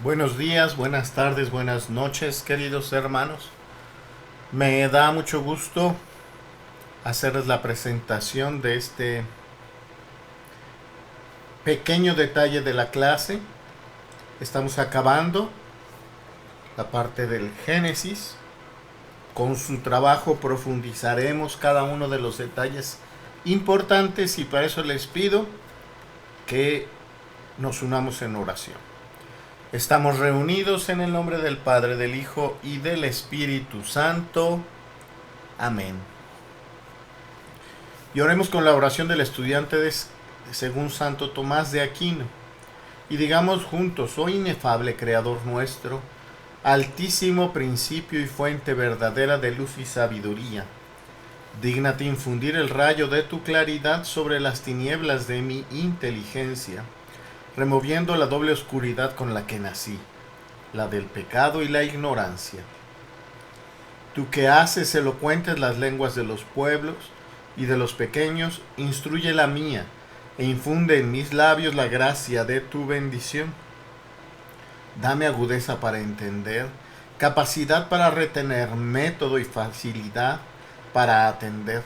Buenos días, buenas tardes, buenas noches, queridos hermanos. Me da mucho gusto hacerles la presentación de este pequeño detalle de la clase. Estamos acabando la parte del Génesis. Con su trabajo profundizaremos cada uno de los detalles importantes y para eso les pido que nos unamos en oración. Estamos reunidos en el nombre del Padre, del Hijo y del Espíritu Santo. Amén. Y oremos con la oración del estudiante según Santo Tomás de Aquino. Y digamos juntos: oh inefable Creador nuestro, altísimo principio y fuente verdadera de luz y sabiduría, dígnate infundir el rayo de tu claridad sobre las tinieblas de mi inteligencia, removiendo la doble oscuridad con la que nací, la del pecado y la ignorancia. Tú que haces elocuentes las lenguas de los pueblos y de los pequeños, instruye la mía e infunde en mis labios la gracia de tu bendición. Dame agudeza para entender, capacidad para retener, método y facilidad para atender,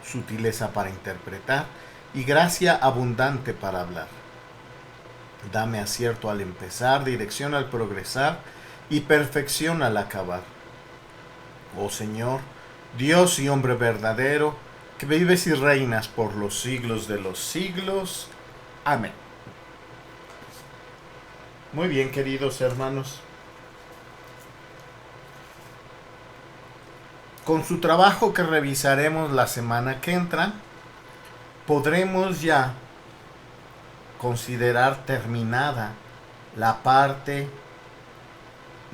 sutileza para interpretar y gracia abundante para hablar. Dame acierto al empezar, dirección al progresar y perfección al acabar. Oh Señor, Dios y hombre verdadero, que vives y reinas por los siglos de los siglos. Amén. Muy bien, queridos hermanos. Con su trabajo que revisaremos la semana que entra, podremos ya considerar terminada la parte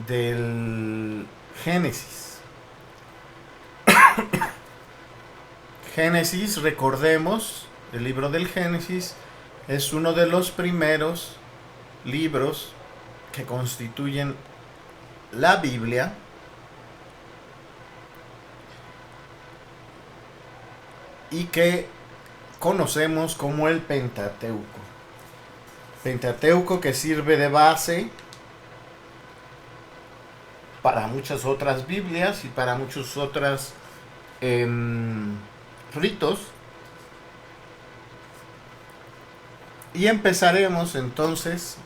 del Génesis. Génesis, recordemos, el libro del Génesis es uno de los primeros libros que constituyen la Biblia, y que conocemos como el Pentateuco. Pentateuco que sirve de base para muchas otras Biblias y para muchos otros ritos. Y empezaremos entonces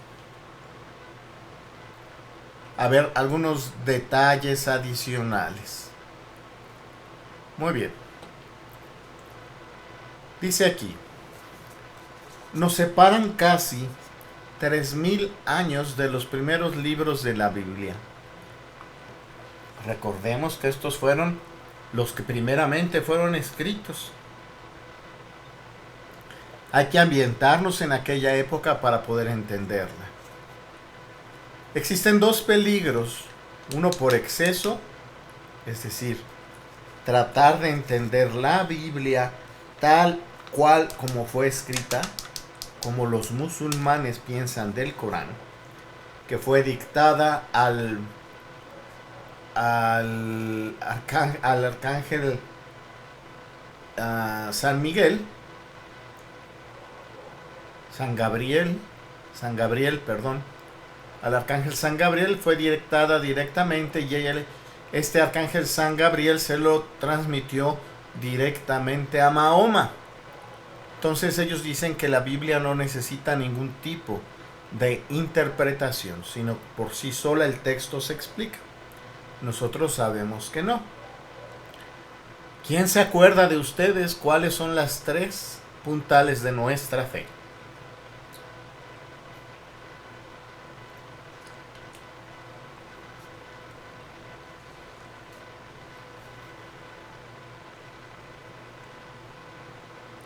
a ver algunos detalles adicionales. Muy bien. Dice aquí: nos separan casi 3000 años de los primeros libros de la Biblia. Recordemos que estos fueron los que primeramente fueron escritos. Hay que ambientarnos en aquella época para poder entenderla. Existen dos peligros: uno por exceso, es decir, tratar de entender la Biblia tal cual como fue escrita, como los musulmanes piensan del Corán, que fue dictada al arcángel San Miguel, San Gabriel, al arcángel San Gabriel fue dictada directamente, y este arcángel San Gabriel se lo transmitió directamente a Mahoma. Entonces ellos dicen que la Biblia no necesita ningún tipo de interpretación, sino por sí sola el texto se explica. Nosotros sabemos que no. ¿Quién se acuerda de ustedes cuáles son las tres puntales de nuestra fe?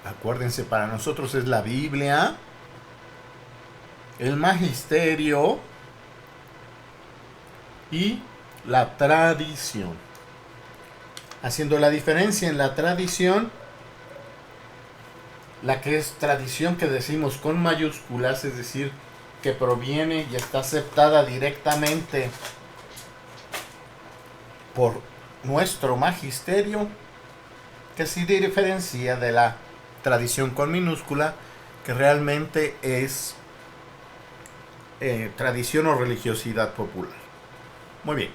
Acuérdense, para nosotros es la Biblia, el magisterio y la tradición. Haciendo la diferencia en la tradición, la que es tradición que decimos con mayúsculas, es decir, que proviene y está aceptada directamente por nuestro magisterio, que sí diferencia de la tradición con minúscula, que realmente es tradición o religiosidad popular. Muy bien.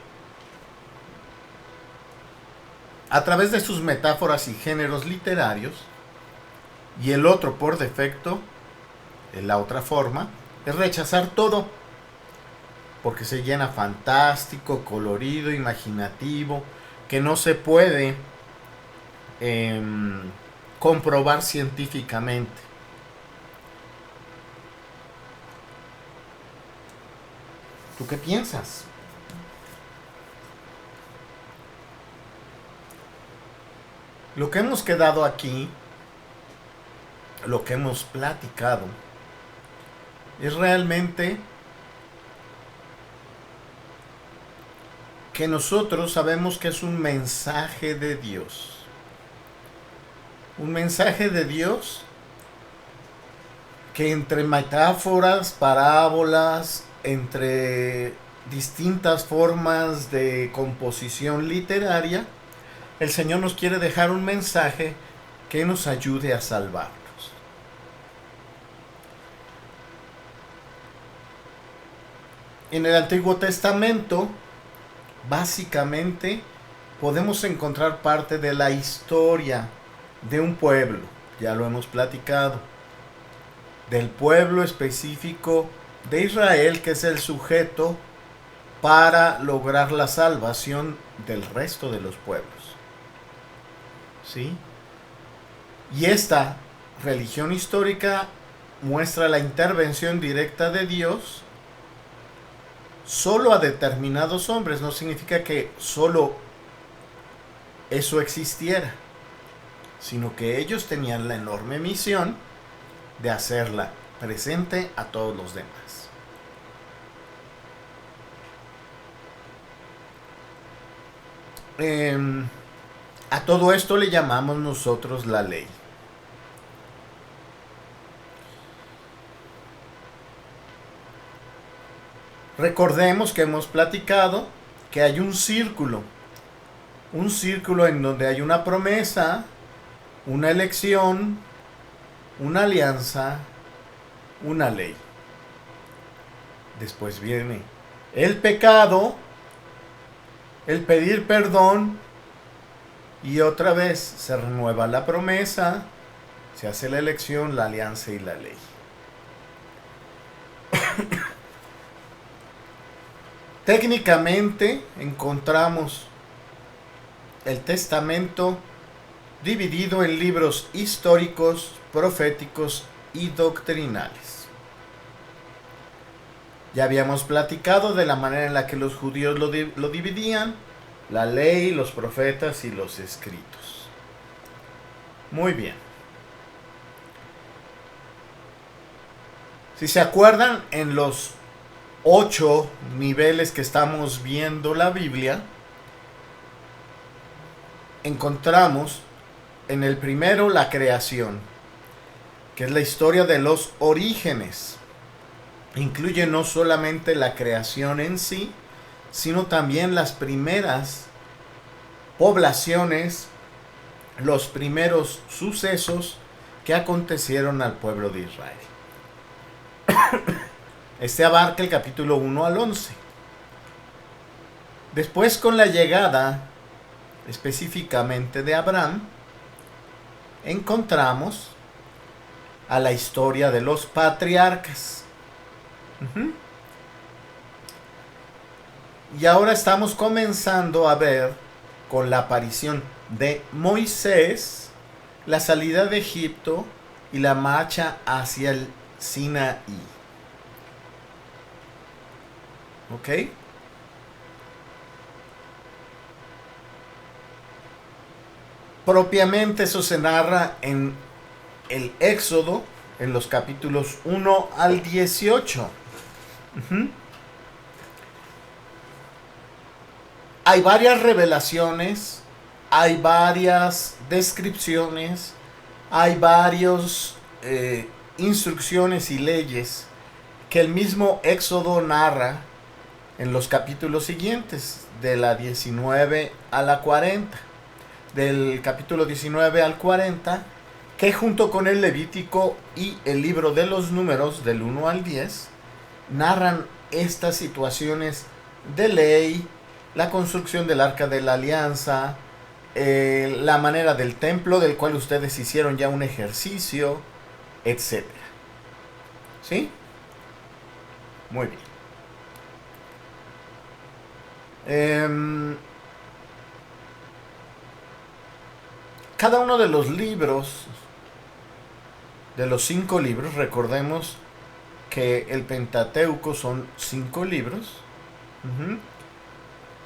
A través de sus metáforas y géneros literarios, y el otro por defecto, en la otra forma, es rechazar todo, porque se llena fantástico, colorido, imaginativo, que no se puede comprobar científicamente. ¿Tú qué piensas? Lo que hemos quedado aquí, lo que hemos platicado, es realmente que nosotros sabemos que es un mensaje de Dios. Un mensaje de Dios que entre metáforas, parábolas, entre distintas formas de composición literaria, el Señor nos quiere dejar un mensaje que nos ayude a salvarnos. En el Antiguo Testamento, básicamente, podemos encontrar parte de la historia de un pueblo, ya lo hemos platicado, del pueblo específico de Israel, que es el sujeto para lograr la salvación del resto de los pueblos. ¿Sí? Y esta religión histórica muestra la intervención directa de Dios solo a determinados hombres. No significa que solo eso existiera, sino que ellos tenían la enorme misión de hacerla presente a todos los demás. A todo esto le llamamos nosotros la ley. Recordemos que hemos platicado que hay un círculo en donde hay una promesa, una elección, una alianza, una ley. Después viene el pecado, el pedir perdón, y otra vez se renueva la promesa, se hace la elección, la alianza y la ley. Técnicamente encontramos el testamento dividido en libros históricos, proféticos y doctrinales. Ya habíamos platicado de la manera en la que los judíos lo dividían: la ley, los profetas y los escritos. Muy bien. Si se acuerdan, en los 8 niveles que estamos viendo la Biblia, encontramos en el primero la creación, que es la historia de los orígenes. Incluye no solamente la creación en sí, sino también las primeras poblaciones, los primeros sucesos que acontecieron al pueblo de Israel. Este abarca el capítulo 1 al 11. Después, con la llegada específicamente de Abraham, encontramos a la historia de los patriarcas. Y ahora estamos comenzando a ver, con la aparición de Moisés, la salida de Egipto y la marcha hacia el Sinaí. ¿Ok? Propiamente eso se narra en el Éxodo, en los capítulos 1 al 18. Hay varias revelaciones, hay varias descripciones, hay varias instrucciones y leyes que el mismo Éxodo narra en los capítulos siguientes, de la 19 a la 40. Del capítulo 19 al 40, que junto con el Levítico y el libro de los Números, del 1 al 10, narran estas situaciones de ley, la construcción del Arca de la Alianza, la manera del templo, del cual ustedes hicieron ya un ejercicio, etcétera. ¿Sí? Muy bien. Cada uno de los libros, de los 5 libros, recordemos que el Pentateuco son 5 libros,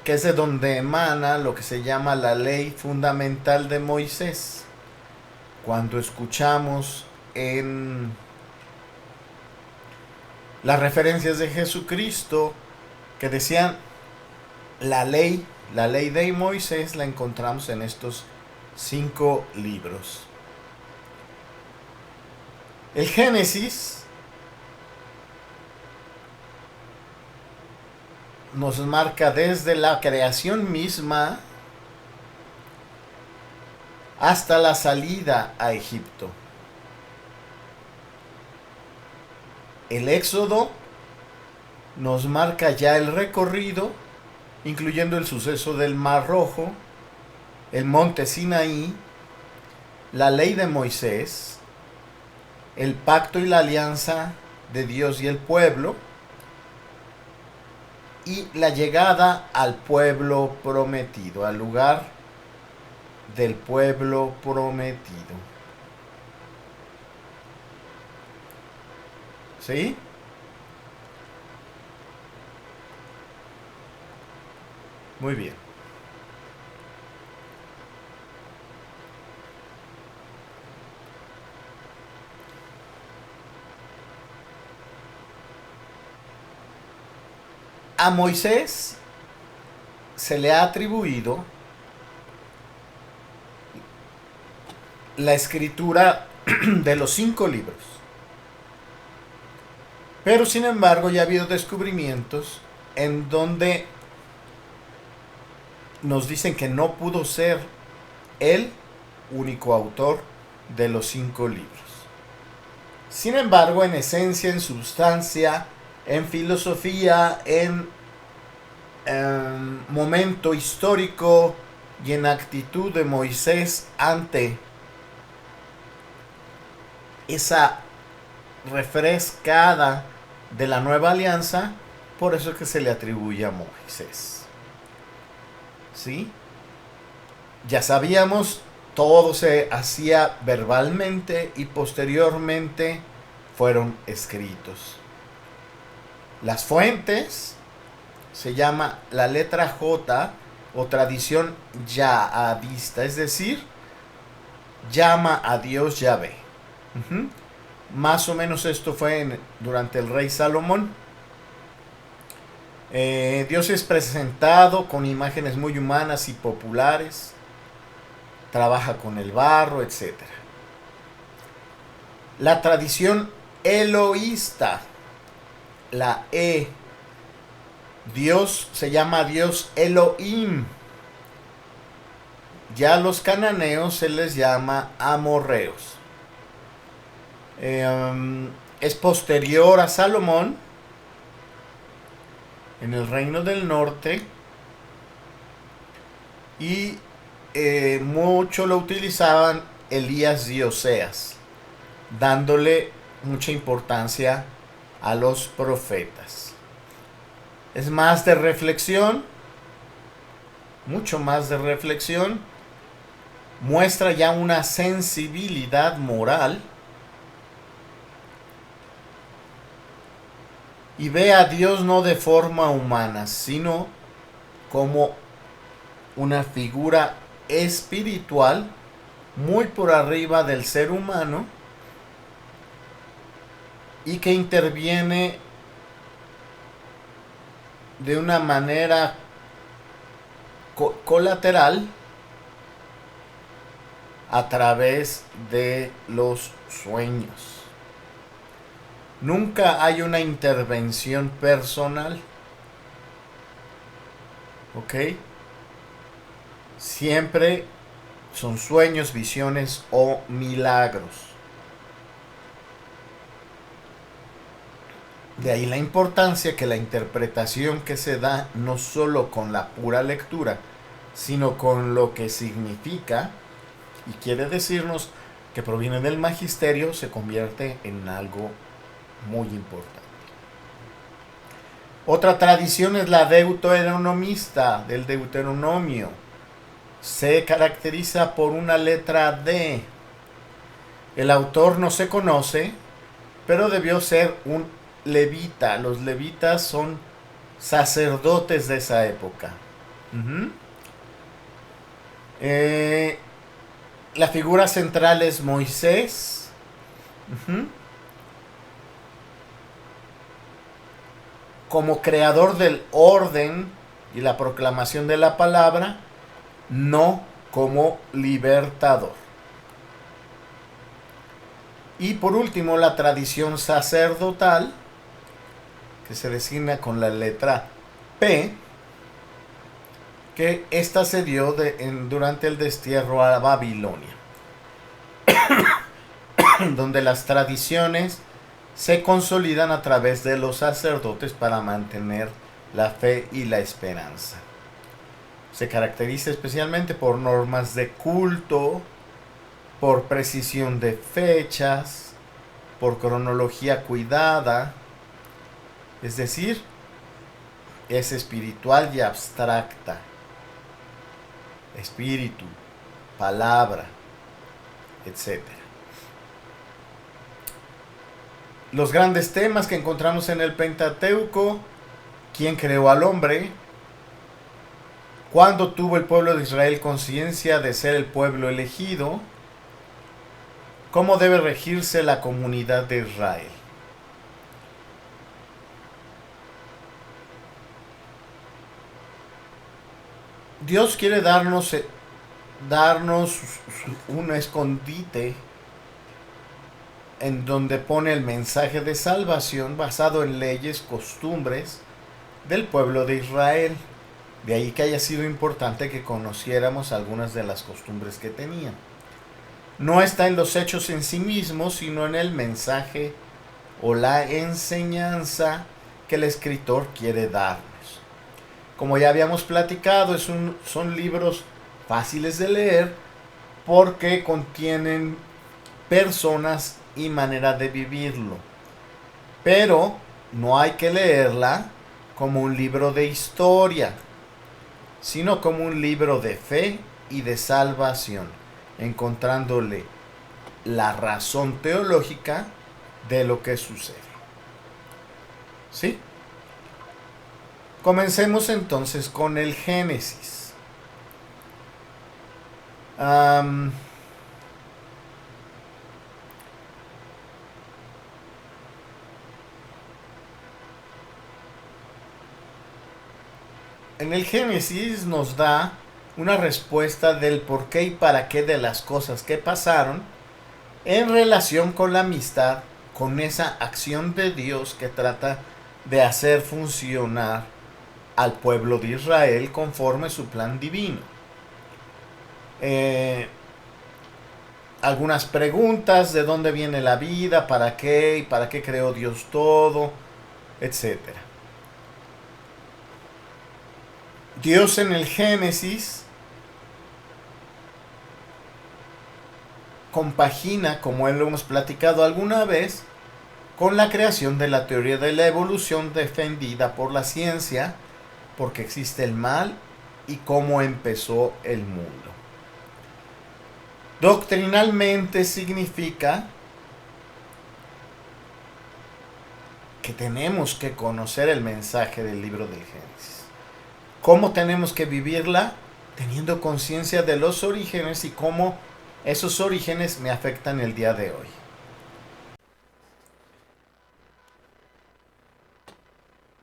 que es de donde emana lo que se llama la ley fundamental de Moisés. Cuando escuchamos en las referencias de Jesucristo que decían la ley de Moisés, la encontramos en estos 5 libros. El Génesis nos marca desde la creación misma hasta la salida a Egipto. El Éxodo nos marca ya el recorrido, incluyendo el suceso del Mar Rojo, el monte Sinaí, la ley de Moisés, el pacto y la alianza de Dios y el pueblo, y la llegada al pueblo prometido, al lugar del pueblo prometido. ¿Sí? Muy bien. A Moisés se le ha atribuido la escritura de los 5 libros. Pero sin embargo ya ha habido descubrimientos en donde nos dicen que no pudo ser el único autor de los 5 libros. Sin embargo, en esencia, en sustancia, en filosofía, en momento histórico y en actitud de Moisés ante esa refrescada de la nueva alianza, por eso es que se le atribuye a Moisés. ¿Sí? Ya sabíamos, todo se hacía verbalmente y posteriormente fueron escritos. Las fuentes se llama la letra J o tradición yahavista, es decir, llama a Dios Yahvé. Más o menos esto fue durante el rey Salomón. Dios es presentado con imágenes muy humanas y populares. Trabaja con el barro, etc. La tradición eloísta, la E. Dios se llama Dios Elohim. Ya a los cananeos se les llama amorreos. Es posterior a Salomón en el reino del norte y mucho lo utilizaban Elías y Oseas, dándole mucha importancia a los profetas. Es más de reflexión, mucho más de reflexión, muestra ya una sensibilidad moral y ve a Dios no de forma humana, sino como una figura espiritual muy por arriba del ser humano y que interviene de una manera colateral a través de los sueños. Nunca hay una intervención personal. ¿Ok? Siempre son sueños, visiones o milagros. De ahí la importancia que la interpretación que se da no solo con la pura lectura, sino con lo que significa y quiere decirnos que proviene del magisterio, se convierte en algo muy importante. Otra tradición es la deuteronomista, del Deuteronomio. Se caracteriza por una letra D. El autor no se conoce, pero debió ser un levita. Los levitas son sacerdotes de esa época. Uh-huh. La figura central es Moisés. Uh-huh. Como creador del orden y la proclamación de la palabra, no como libertador. Y por último, la tradición sacerdotal, que se designa con la letra P, que esta se dio durante el destierro a Babilonia, donde las tradiciones se consolidan a través de los sacerdotes para mantener la fe y la esperanza. Se caracteriza especialmente por normas de culto, por precisión de fechas, por cronología cuidada, es decir, es espiritual y abstracta. Espíritu, palabra, etc. Los grandes temas que encontramos en el Pentateuco: ¿quién creó al hombre? ¿Cuándo tuvo el pueblo de Israel conciencia de ser el pueblo elegido? ¿Cómo debe regirse la comunidad de Israel? Dios quiere darnos un escondite en donde pone el mensaje de salvación basado en leyes, costumbres del pueblo de Israel. De ahí que haya sido importante que conociéramos algunas de las costumbres que tenían. No está en los hechos en sí mismos, sino en el mensaje o la enseñanza que el escritor quiere darnos. Como ya habíamos platicado, son libros fáciles de leer porque contienen personas y manera de vivirlo. Pero no hay que leerla como un libro de historia, sino como un libro de fe y de salvación, encontrándole la razón teológica de lo que sucede. ¿Sí? Comencemos entonces con el Génesis. En el Génesis nos da una respuesta del por qué y para qué de las cosas que pasaron en relación con la amistad, con esa acción de Dios que trata de hacer funcionar al pueblo de Israel conforme su plan divino. Algunas preguntas: ¿de dónde viene la vida? ¿Para qué? ¿Y para qué creó Dios todo? Etcétera. Dios en el Génesis compagina, como lo hemos platicado alguna vez, con la creación de la teoría de la evolución defendida por la ciencia, porque existe el mal y cómo empezó el mundo. Doctrinalmente significa que tenemos que conocer el mensaje del libro del Génesis. ¿Cómo tenemos que vivirla? Teniendo conciencia de los orígenes y cómo esos orígenes me afectan el día de hoy.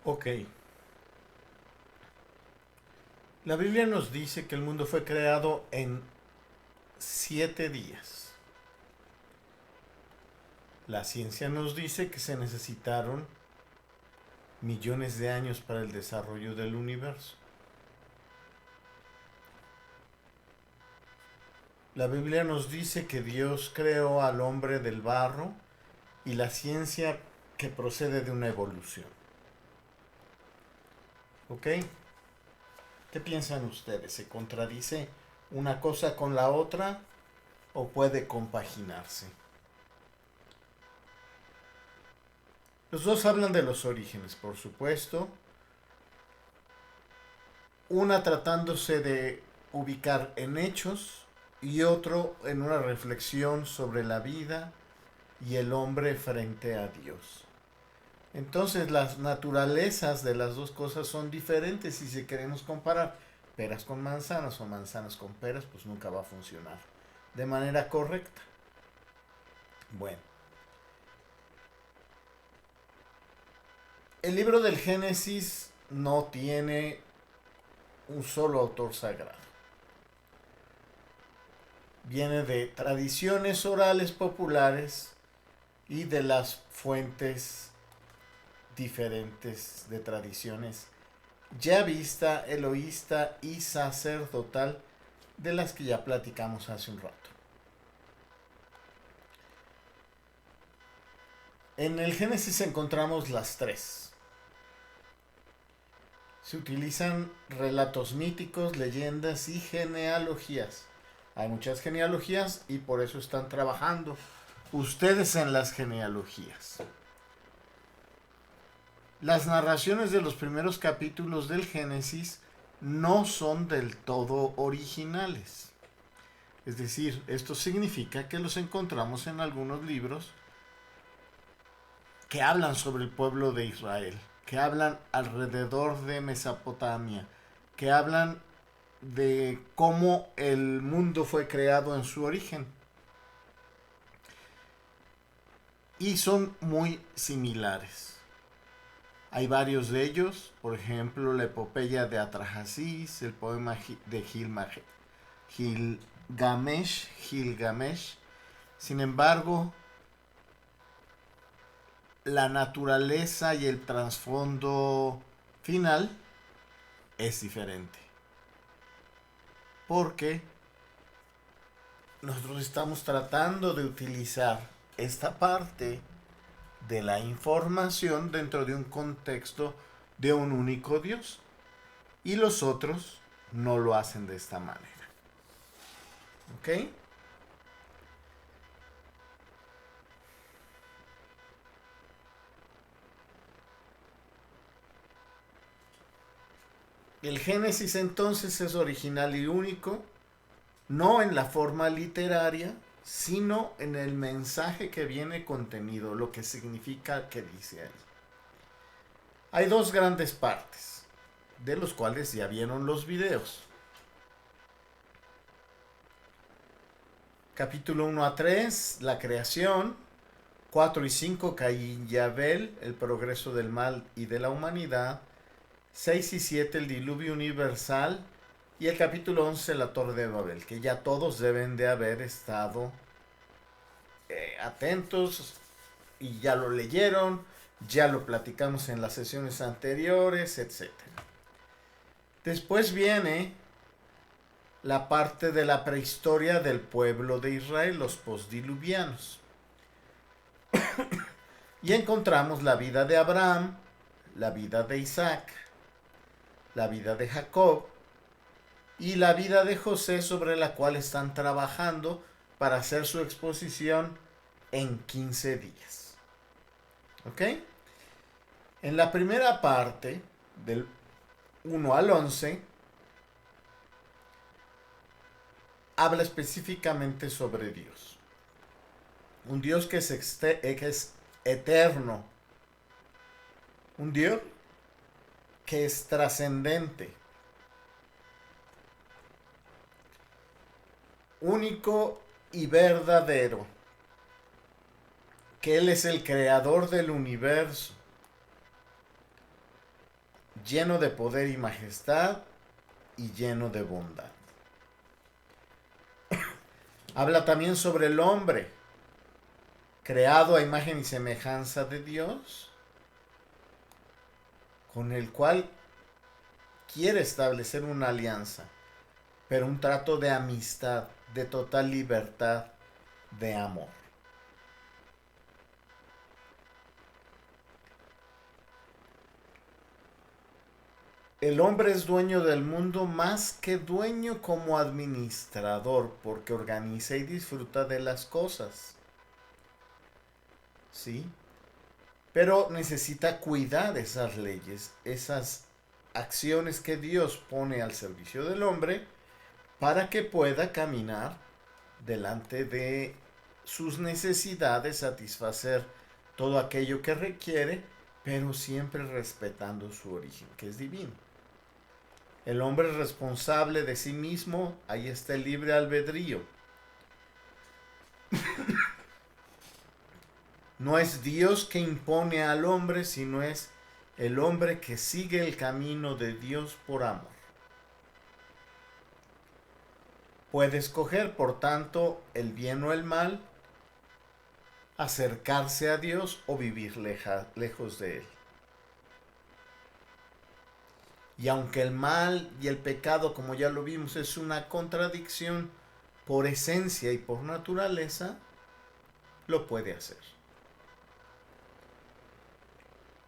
Ok. La Biblia nos dice que el mundo fue creado en 7 días. La ciencia nos dice que se necesitaron millones de años para el desarrollo del universo. La Biblia nos dice que Dios creó al hombre del barro y la ciencia que procede de una evolución. ¿Ok? ¿Qué piensan ustedes? ¿Se contradice una cosa con la otra o puede compaginarse? Los dos hablan de los orígenes, por supuesto. Una tratándose de ubicar en hechos y otro en una reflexión sobre la vida y el hombre frente a Dios. Entonces las naturalezas de las dos cosas son diferentes y si queremos comparar peras con manzanas o manzanas con peras, pues nunca va a funcionar de manera correcta. Bueno, el libro del Génesis no tiene un solo autor sagrado. Viene de tradiciones orales populares y de las fuentes diferentes de tradiciones yavista, eloísta y sacerdotal, de las que ya platicamos hace un rato. En el Génesis encontramos las tres. Se utilizan relatos míticos, leyendas y genealogías. Hay muchas genealogías y por eso están trabajando ustedes en las genealogías. Las narraciones de los primeros capítulos del Génesis no son del todo originales. Es decir, esto significa que los encontramos en algunos libros que hablan sobre el pueblo de Israel, que hablan alrededor de Mesopotamia, que hablan de cómo el mundo fue creado en su origen. Y son muy similares. Hay varios de ellos, por ejemplo, la epopeya de Atrahasis, el poema de Gilgamesh. Sin embargo, la naturaleza y el trasfondo final es diferente. Porque nosotros estamos tratando de utilizar esta parte de la información dentro de un contexto de un único Dios. Y los otros no lo hacen de esta manera. ¿Ok? El Génesis entonces es original y único, no en la forma literaria, sino en el mensaje que viene contenido, lo que significa que dice ahí. Hay dos grandes partes, de los cuales ya vieron los videos. Capítulo 1 a 3, la creación. 4 y 5, Caín y Abel, el progreso del mal y de la humanidad. 6 y 7, el diluvio universal. Y el capítulo 11, la Torre de Babel, que ya todos deben de haber estado atentos y ya lo leyeron, ya lo platicamos en las sesiones anteriores, etc. Después viene la parte de la prehistoria del pueblo de Israel, los postdiluvianos. Y encontramos la vida de Abraham, la vida de Isaac, la vida de Jacob y la vida de José, sobre la cual están trabajando para hacer su exposición en 15 días. ¿Ok? En la primera parte, del 1 al 11, habla específicamente sobre Dios. Un Dios que es eterno. Un Dios que es trascendente. Único y verdadero. Que Él es el creador del universo. Lleno de poder y majestad y lleno de bondad. Habla también sobre el hombre, creado a imagen y semejanza de Dios, con el cual quiere establecer una alianza, pero un trato de amistad, de total libertad, de amor. El hombre es dueño del mundo más que dueño como administrador, porque organiza y disfruta de las cosas. ¿Sí? Pero necesita cuidar esas leyes, esas acciones que Dios pone al servicio del hombre para que pueda caminar delante de sus necesidades, satisfacer todo aquello que requiere, pero siempre respetando su origen, que es divino. El hombre es responsable de sí mismo, ahí está el libre albedrío. No es Dios que impone al hombre, sino es el hombre que sigue el camino de Dios por amor. Puede escoger, por tanto, el bien o el mal, acercarse a Dios o vivir lejos de Él. Y aunque el mal y el pecado, como ya lo vimos, es una contradicción por esencia y por naturaleza, lo puede hacer.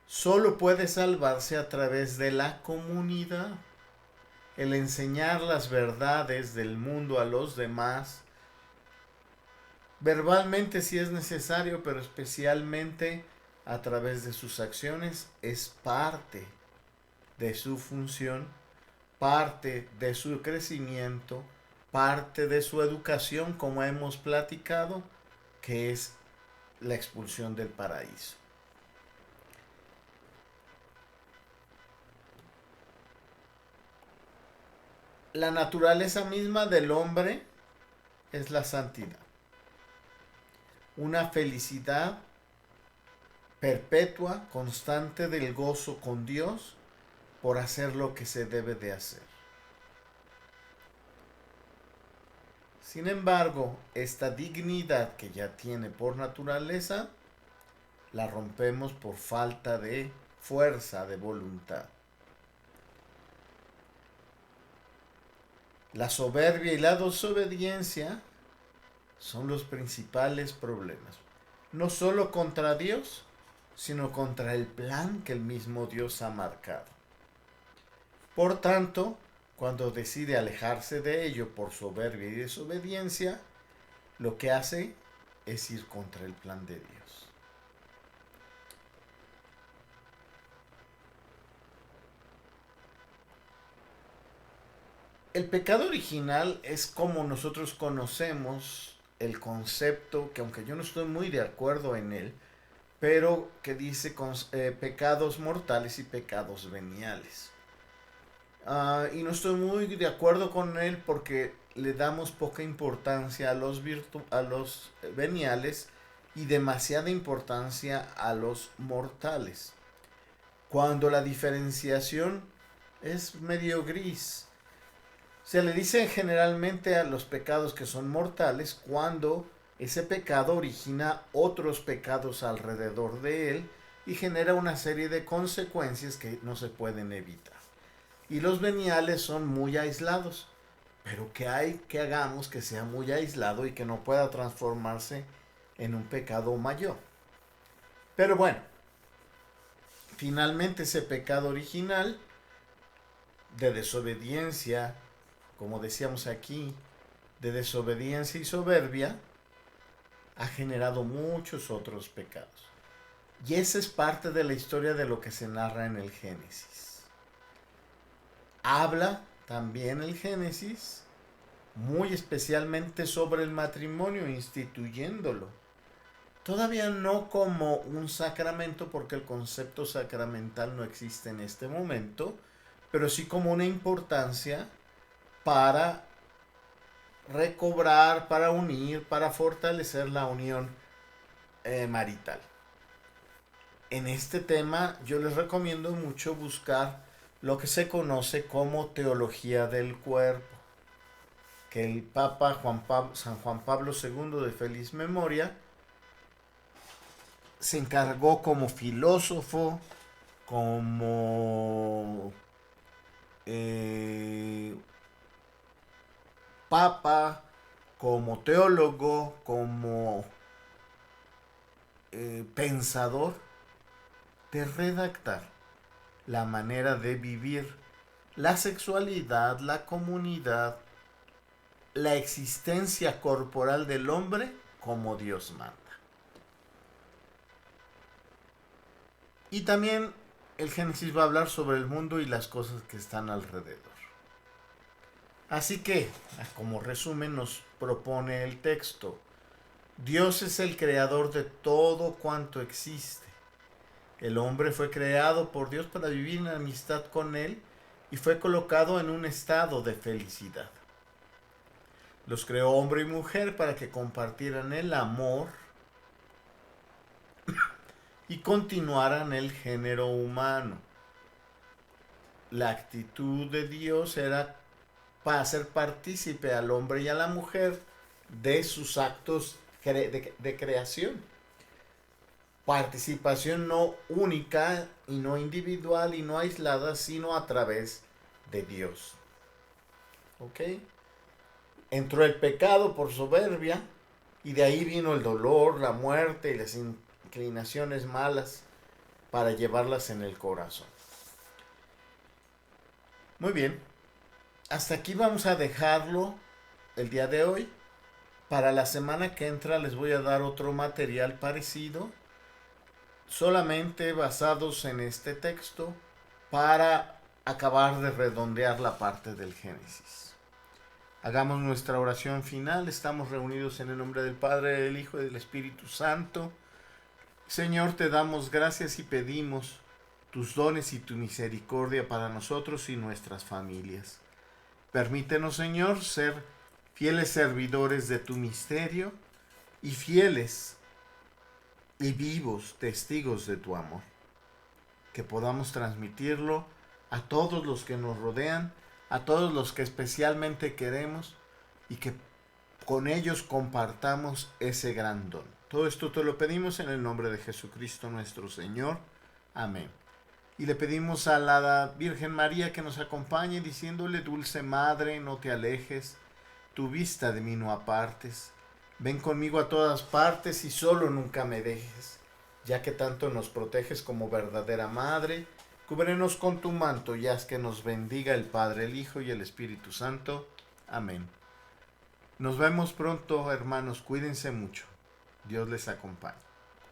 Solo puede salvarse a través de la comunidad. El enseñar las verdades del mundo a los demás, verbalmente si es necesario, pero especialmente a través de sus acciones, es parte de su función, parte de su crecimiento, parte de su educación, como hemos platicado, que es la expulsión del paraíso. La naturaleza misma del hombre es la santidad, una felicidad perpetua, constante del gozo con Dios por hacer lo que se debe de hacer. Sin embargo, esta dignidad que ya tiene por naturaleza, la rompemos por falta de fuerza de voluntad. La soberbia y la desobediencia son los principales problemas. No solo contra Dios, sino contra el plan que el mismo Dios ha marcado. Por tanto, cuando decide alejarse de ello por soberbia y desobediencia, lo que hace es ir contra el plan de Dios. El pecado original es como nosotros conocemos el concepto, que aunque yo no estoy muy de acuerdo en él, pero que dice pecados mortales y pecados veniales. Y no estoy muy de acuerdo con él porque le damos poca importancia a los veniales y demasiada importancia a los mortales. Cuando la diferenciación es medio gris. Se le dice generalmente a los pecados que son mortales cuando ese pecado origina otros pecados alrededor de él y genera una serie de consecuencias que no se pueden evitar. Y los veniales son muy aislados, pero que hay que hagamos que sea muy aislado y que no pueda transformarse en un pecado mayor. Pero bueno, finalmente ese pecado original de desobediencia, como decíamos aquí, de desobediencia y soberbia, ha generado muchos otros pecados. Y esa es parte de la historia de lo que se narra en el Génesis. Habla también el Génesis muy especialmente sobre el matrimonio, instituyéndolo. Todavía no como un sacramento, porque el concepto sacramental no existe en este momento, pero sí como una importancia para recobrar, para unir, para fortalecer la unión marital. En este tema yo les recomiendo mucho buscar lo que se conoce como teología del cuerpo, que el Papa San Juan Pablo II, de feliz memoria, se encargó como filósofo, como papa, como teólogo, como pensador, de redactar la manera de vivir la sexualidad, la comunidad, la existencia corporal del hombre como Dios manda. Y también el Génesis va a hablar sobre el mundo y las cosas que están alrededor. Así que, como resumen, nos propone el texto: Dios es el creador de todo cuanto existe. El hombre fue creado por Dios para vivir en amistad con Él y fue colocado en un estado de felicidad. Los creó hombre y mujer para que compartieran el amor y continuaran el género humano. La actitud de Dios era para hacer partícipe al hombre y a la mujer de sus actos de creación. Participación no única y no individual y no aislada, sino a través de Dios. ¿Ok? Entró el pecado por soberbia y de ahí vino el dolor, la muerte y las inclinaciones malas para llevarlas en el corazón. Muy bien, hasta aquí vamos a dejarlo el día de hoy. Para la semana que entra les voy a dar otro material parecido, solamente basados en este texto, para acabar de redondear la parte del Génesis. Hagamos nuestra oración final. Estamos reunidos en el nombre del Padre, del Hijo y del Espíritu Santo. Señor, te damos gracias y pedimos tus dones y tu misericordia para nosotros y nuestras familias. Permítenos, Señor, ser fieles servidores de tu misterio y fieles y vivos testigos de tu amor. Que podamos transmitirlo a todos los que nos rodean, a todos los que especialmente queremos, y que con ellos compartamos ese gran don. Todo esto te lo pedimos en el nombre de Jesucristo nuestro Señor. Amén. Y le pedimos a la Virgen María que nos acompañe diciéndole: Dulce Madre, no te alejes, tu vista de mí no apartes. Ven conmigo a todas partes y solo nunca me dejes. Ya que tanto nos proteges como verdadera Madre, cúbrenos con tu manto y haz que nos bendiga el Padre, el Hijo y el Espíritu Santo. Amén. Nos vemos pronto, hermanos. Cuídense mucho. Dios les acompañe.